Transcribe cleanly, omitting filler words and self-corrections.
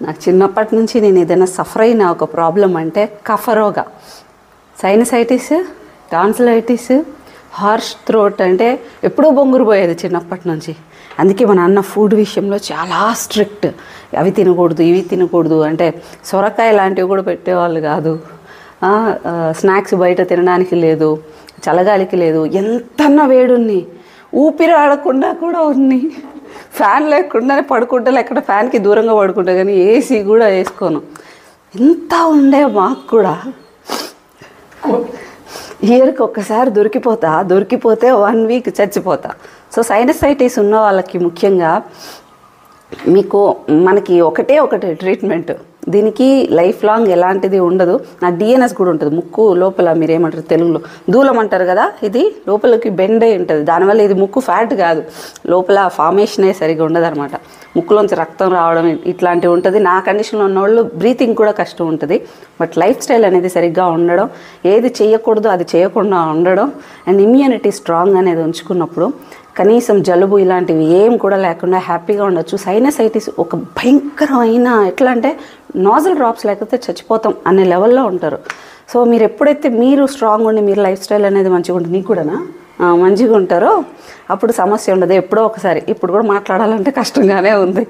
నాకు చిన్నప్పటి నుంచి నేను ఏదైనా సఫర్ అయిన ఒక ప్రాబ్లం అంటే కఫరోగా, సైనసైటిస్, టాన్సిలైటిస్, హార్ష్ థ్రోట్ అంటే ఎప్పుడూ బొంగురు పోయేది చిన్నప్పటి నుంచి. అందుకే మా నాన్న ఫుడ్ విషయంలో చాలా స్ట్రిక్ట్. అవి తినకూడదు, ఇవి తినకూడదు అంటే సొరకాయ లాంటివి కూడా పెట్టేవాళ్ళు కాదు. స్నాక్స్ బయట తినడానికి లేదు, చల్లగాలికి లేదు. ఎంతన్నా వేడున్ని, ఊపిరి ఆడకుండా కూడా ఉన్ని, ఫ్యాన్ లేకుండానే పడుకుంటా, లేకుండా ఫ్యాన్కి దూరంగా పడుకుంటా, కానీ ఏసీ కూడా వేసుకోను. ఎంత ఉండే మాకు కూడా. ఇయర్కి ఒక్కసారి దొరికిపోతే 1 వీక్ చచ్చిపోతా. సో సైనసైటిస్ ఉన్న వాళ్ళకి ముఖ్యంగా మనకి ఒకటే ట్రీట్మెంట్. దీనికి లైఫ్ లాంగ్ ఎలాంటిది ఉండదు. నా డిఎన్ఎస్ కూడా ఉంటుంది ముక్కు లోపల. మీరేమంటారు తెలుగులో, దూలం అంటారు కదా, ఇది లోపలికి బెండ్ అయి ఉంటుంది. దానివల్ల ఇది ముక్కు ఫ్యాట్ కాదు, లోపల ఫార్మేషనే సరిగ్గా ఉండదు అనమాట. ముక్కులోంచి రక్తం రావడం ఇట్లాంటివి ఉంటుంది. నా కండిషన్లో ఉన్నవాళ్ళు బ్రీతింగ్ కూడా కష్టం ఉంటుంది. బట్ లైఫ్ స్టైల్ అనేది సరిగ్గా ఉండడం, ఏది చేయకూడదు అది చేయకుండా ఉండడం, అండ్ ఇమ్యూనిటీ స్ట్రాంగ్ అనేది ఉంచుకున్నప్పుడు కనీసం జలుబు ఇలాంటివి ఏం కూడా లేకుండా హ్యాపీగా ఉండొచ్చు. సైనసైటిస్ ఒక భయంకరమైన, ఎట్లా అంటే నాజల్ డ్రాప్స్ లేకపోతే చచ్చిపోతాం అనే లెవెల్లో ఉంటారు. సో మీరు ఎప్పుడైతే మీరు స్ట్రాంగ్ ఉండి మీరు లైఫ్ స్టైల్ అనేది మంచిగా ఉంటుంది, నీకు కూడానా మంచిగా ఉంటారో అప్పుడు సమస్య ఉండదు. ఎప్పుడో ఒకసారి, ఇప్పుడు కూడా మాట్లాడాలంటే కష్టంగానే ఉంది.